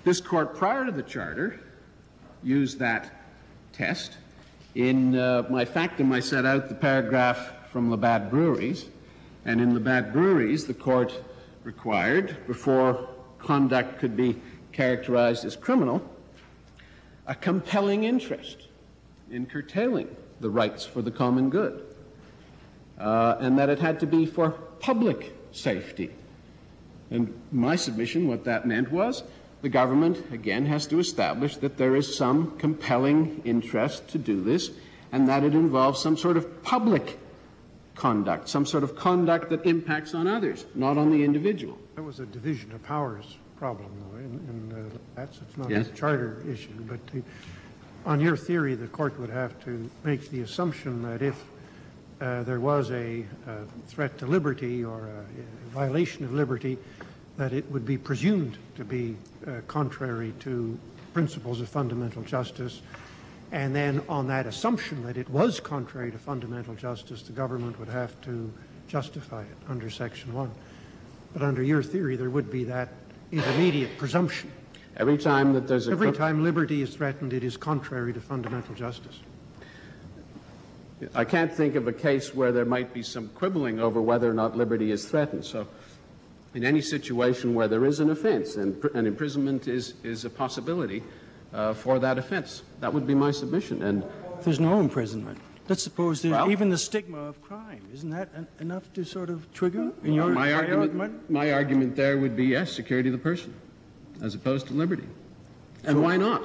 This court, prior to the charter, used that test. In my factum, I set out the paragraph from Labatt Breweries, and in Labatt Breweries, the court required, before conduct could be characterized as criminal, a compelling interest in curtailing the rights for the common good, and that it had to be for public safety. And my submission, what that meant was, the government, again, has to establish that there is some compelling interest to do this, and that it involves some sort of public conduct, some sort of conduct that impacts on others, not on the individual. That was a division of powers problem, though, it's not yes. a charter issue. But on your theory, the court would have to make the assumption that if there was a threat to liberty or a violation of liberty, that it would be presumed to be contrary to principles of fundamental justice. And then on that assumption that it was contrary to fundamental justice, the government would have to justify it under Section 1. But under your theory, there would be that intermediate presumption. Every time that there's Every time liberty is threatened, it is contrary to fundamental justice. I can't think of a case where there might be some quibbling over whether or not liberty is threatened. So in any situation where there is an offense and imprisonment is a possibility for that offense, that would be my submission. And if there's no imprisonment, let's suppose there's even the stigma of crime. Isn't that enough to sort of trigger in your argument? My argument there would be, yes, security of the person, as opposed to liberty. And why not?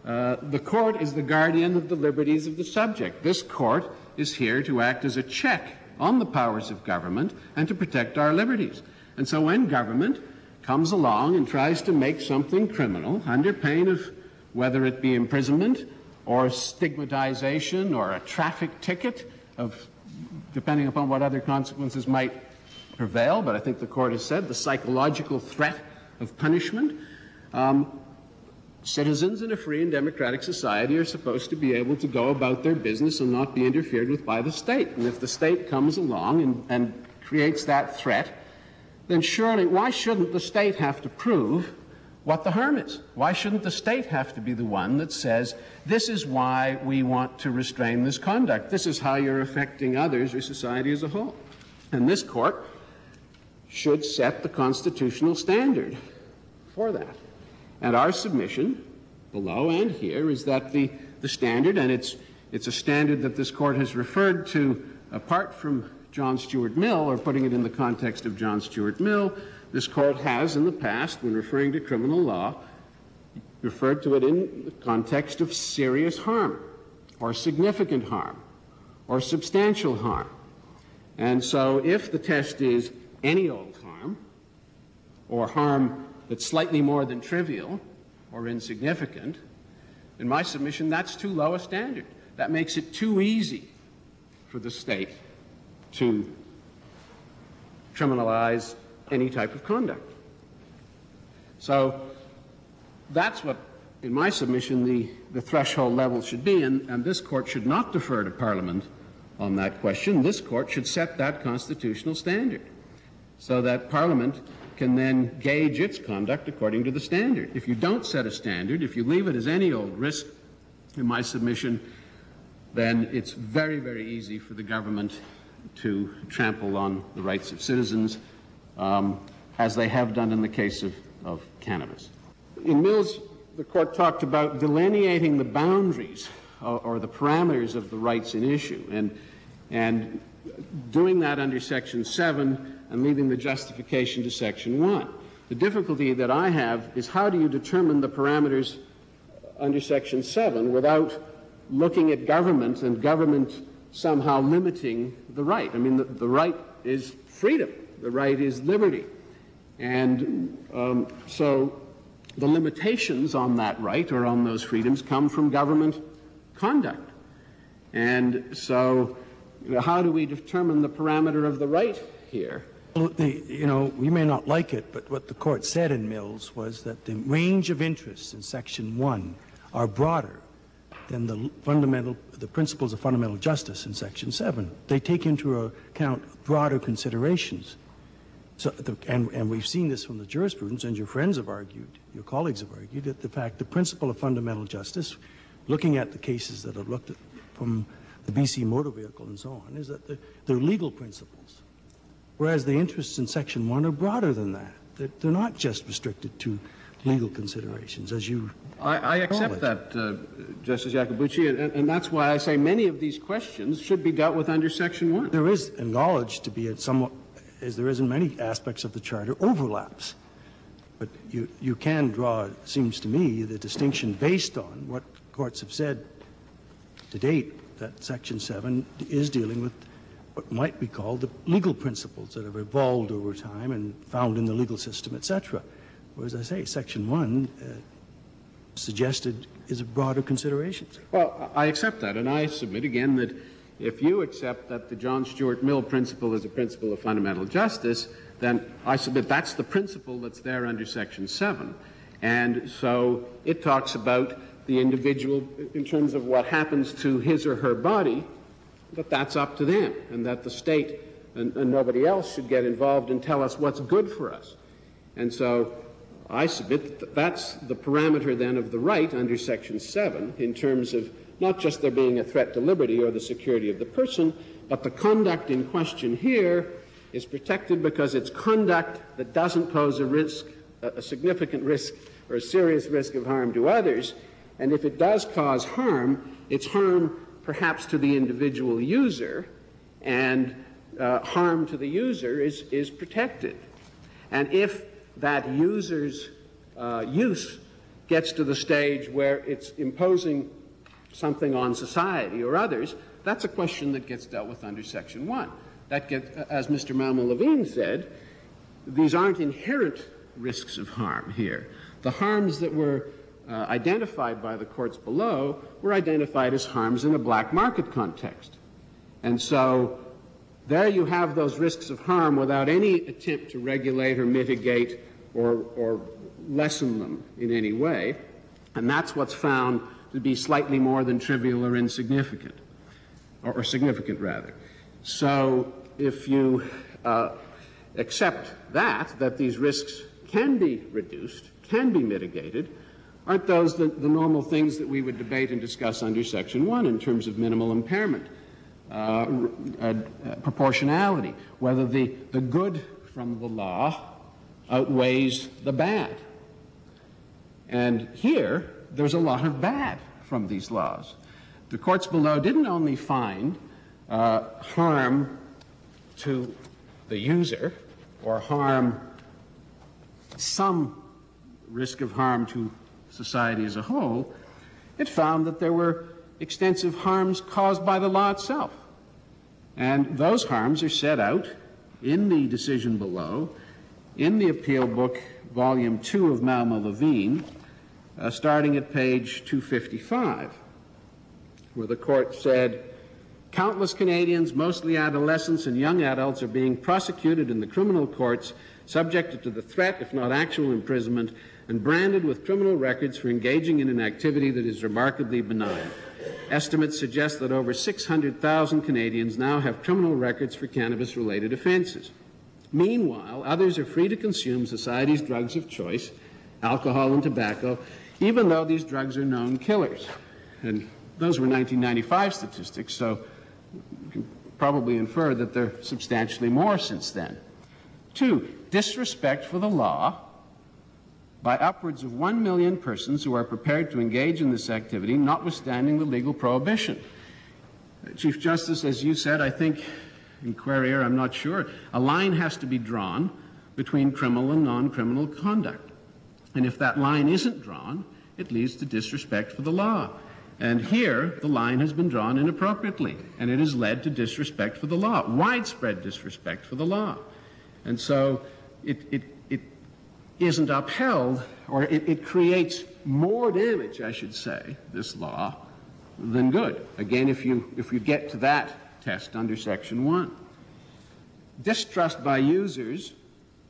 The court is the guardian of the liberties of the subject. This court is here to act as a check on the powers of government and to protect our liberties. And so when government comes along and tries to make something criminal under pain of whether it be imprisonment or stigmatization or a traffic ticket, depending upon what other consequences might prevail, but I think the court has said the psychological threat of punishment, citizens in a free and democratic society are supposed to be able to go about their business and not be interfered with by the state. And if the state comes along and creates that threat, then surely why shouldn't the state have to prove what the harm is? Why shouldn't the state have to be the one that says, this is why we want to restrain this conduct, this is how you're affecting others or society as a whole? And this court should set the constitutional standard for that. And our submission, below and here, is that the standard, and it's a standard that this court has referred to apart from John Stuart Mill, or putting it in the context of John Stuart Mill, this court has in the past, when referring to criminal law, referred to it in the context of serious harm, or significant harm, or substantial harm. And so if the test is any old harm, or harm that's slightly more than trivial or insignificant, in my submission, that's too low a standard. That makes it too easy for the state to criminalize any type of conduct. So that's what, in my submission, the threshold level should be, and this court should not defer to Parliament on that question. This court should set that constitutional standard so that Parliament can then gauge its conduct according to the standard. If you don't set a standard, if you leave it as any old risk, in my submission, then it's very, very easy for the government to trample on the rights of citizens, as they have done in the case of cannabis. In Mills, the court talked about delineating the boundaries or the parameters of the rights in issue, and doing that under Section 7 and leaving the justification to Section 1. The difficulty that I have is how do you determine the parameters under Section 7 without looking at government and government somehow limiting the right? I mean, the right is freedom. The right is liberty. And so the limitations on that right or on those freedoms come from government conduct. And so how do we determine the parameter of the right here? Well, we may not like it, but what the court said in Mills was that the range of interests in Section 1 are broader than the principles of fundamental justice in Section 7. They take into account broader considerations. So, and we've seen this from the jurisprudence, and your friends have argued, your colleagues have argued, that the principle of fundamental justice, looking at the cases that have looked at from the BC motor vehicle and so on, is that they're legal principles, whereas the interests in Section 1 are broader than that. They're not just restricted to legal considerations, as you I accept that, Justice Iacobucci, and that's why I say many of these questions should be dealt with under Section 1. There is acknowledged to be somewhat, as there is in many aspects of the Charter, overlaps. But you can draw, it seems to me, the distinction based on what courts have said to date, that Section 7 is dealing with what might be called the legal principles that have evolved over time and found in the legal system, etc. Whereas I say, Section 1 suggested is a broader consideration. Well, I accept that, and I submit again that if you accept that the John Stuart Mill principle is a principle of fundamental justice, then I submit that's the principle that's there under Section 7. And so it talks about the individual in terms of what happens to his or her body, that that's up to them, and that the state and nobody else should get involved and tell us what's good for us. And so I submit that that's the parameter then of the right under Section 7 in terms of not just there being a threat to liberty or the security of the person, but the conduct in question here is protected because it's conduct that doesn't pose a risk, a significant risk or a serious risk of harm to others. And if it does cause harm, it's harm perhaps to the individual user, and harm to the user is protected. And if that user's use gets to the stage where it's imposing something on society or others, that's a question that gets dealt with under Section 1. That gets, as Mr. Malmo-Levine said, these aren't inherent risks of harm here. The harms that were identified by the courts below were identified as harms in a black market context. And so there you have those risks of harm without any attempt to regulate or mitigate or lessen them in any way. And that's what's found to be slightly more than trivial or insignificant, or significant rather. So if you accept that these risks can be reduced, can be mitigated, aren't those the normal things that we would debate and discuss under Section 1 in terms of minimal impairment, proportionality, whether the good from the law outweighs the bad? And here, there's a lot of bad from these laws. The courts below didn't only find harm to the user or some risk of harm to society as a whole, it found that there were extensive harms caused by the law itself. And those harms are set out in the decision below, in the appeal book, volume 2 of Malmo-Levine, starting at page 255, where the court said, countless Canadians, mostly adolescents and young adults, are being prosecuted in the criminal courts, subjected to the threat, if not actual imprisonment, and branded with criminal records for engaging in an activity that is remarkably benign. Estimates suggest that over 600,000 Canadians now have criminal records for cannabis-related offences. Meanwhile, others are free to consume society's drugs of choice, alcohol and tobacco, even though these drugs are known killers. And those were 1995 statistics, so you can probably infer that there are substantially more since then. 2, disrespect for the law by upwards of 1 million persons who are prepared to engage in this activity, notwithstanding the legal prohibition. Chief Justice, as you said, I think, in Querrier, I'm not sure, a line has to be drawn between criminal and non-criminal conduct. And if that line isn't drawn, it leads to disrespect for the law. And here, the line has been drawn inappropriately, and it has led to disrespect for the law, widespread disrespect for the law. And so it isn't upheld, or it creates more damage, I should say, this law, than good. Again, if you get to that test under Section 1. Distrust by users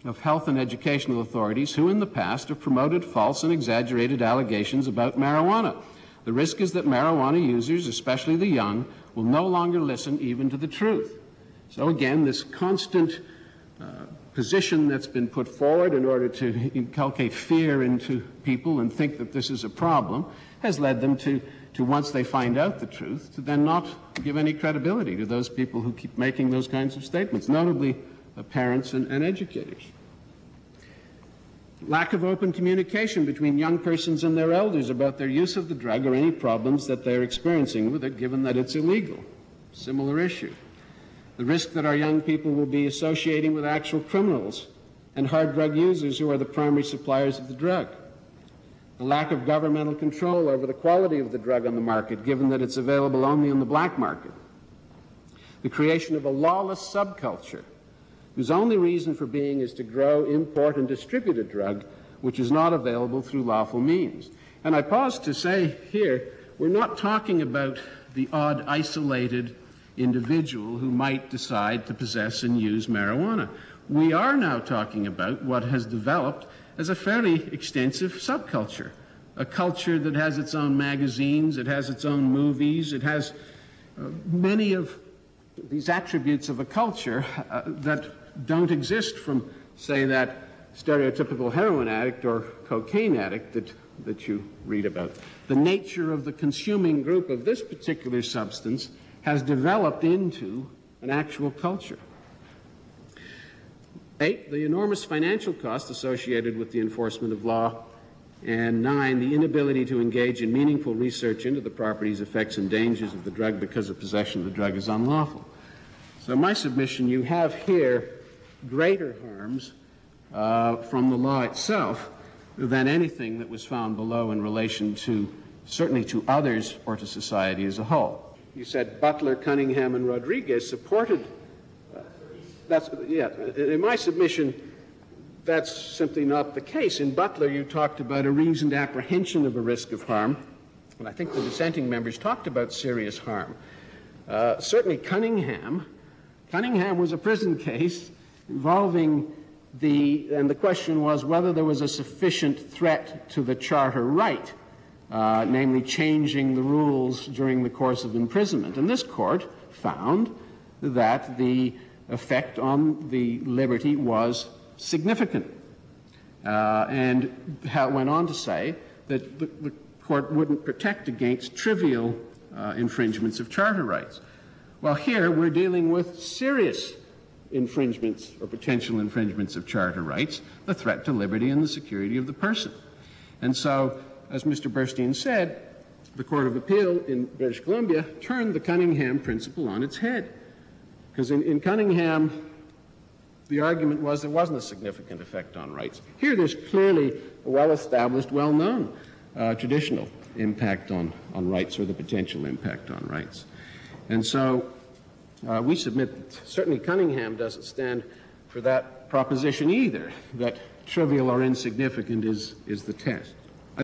of health and educational authorities who in the past have promoted false and exaggerated allegations about marijuana. The risk is that marijuana users, especially the young, will no longer listen even to the truth. So again, this constant position that's been put forward in order to inculcate fear into people and think that this is a problem has led them to once they find out the truth, to then not give any credibility to those people who keep making those kinds of statements, notably parents and educators. Lack of open communication between young persons and their elders about their use of the drug or any problems that they're experiencing with it, given that it's illegal. Similar issue. The risk that our young people will be associating with actual criminals and hard drug users who are the primary suppliers of the drug. The lack of governmental control over the quality of the drug on the market, given that it's available only on the black market. The creation of a lawless subculture whose only reason for being is to grow, import, and distribute a drug which is not available through lawful means. And I pause to say here, we're not talking about the odd isolated individual who might decide to possess and use marijuana. We are now talking about what has developed as a fairly extensive subculture, a culture that has its own magazines, it has its own movies, it has many of these attributes of a culture that don't exist from, say, that stereotypical heroin addict or cocaine addict that you read about. The nature of the consuming group of this particular substance has developed into an actual culture. 8, the enormous financial costs associated with the enforcement of law. And 9, the inability to engage in meaningful research into the properties, effects, and dangers of the drug because of possession of the drug is unlawful. So my submission, you have here greater harms from the law itself than anything that was found below in relation to, certainly to others or to society as a whole. You said Butler, Cunningham, and Rodriguez supported. In my submission, that's simply not the case. In Butler, you talked about a reasoned apprehension of a risk of harm, and I think the dissenting members talked about serious harm. Certainly Cunningham was a prison case involving and the question was whether there was a sufficient threat to the charter right, namely changing the rules during the course of imprisonment. And this court found that the effect on the liberty was significant, and went on to say that the court wouldn't protect against trivial infringements of charter rights. Well, here we're dealing with serious infringements or potential infringements of charter rights, the threat to liberty and the security of the person. And so, as Mr. Burstein said, the Court of Appeal in British Columbia turned the Cunningham principle on its head. Because in Cunningham, the argument was there wasn't a significant effect on rights. Here there's clearly a well-established, well-known traditional impact on rights, or the potential impact on rights. And so we submit that certainly Cunningham doesn't stand for that proposition either, that trivial or insignificant is the test.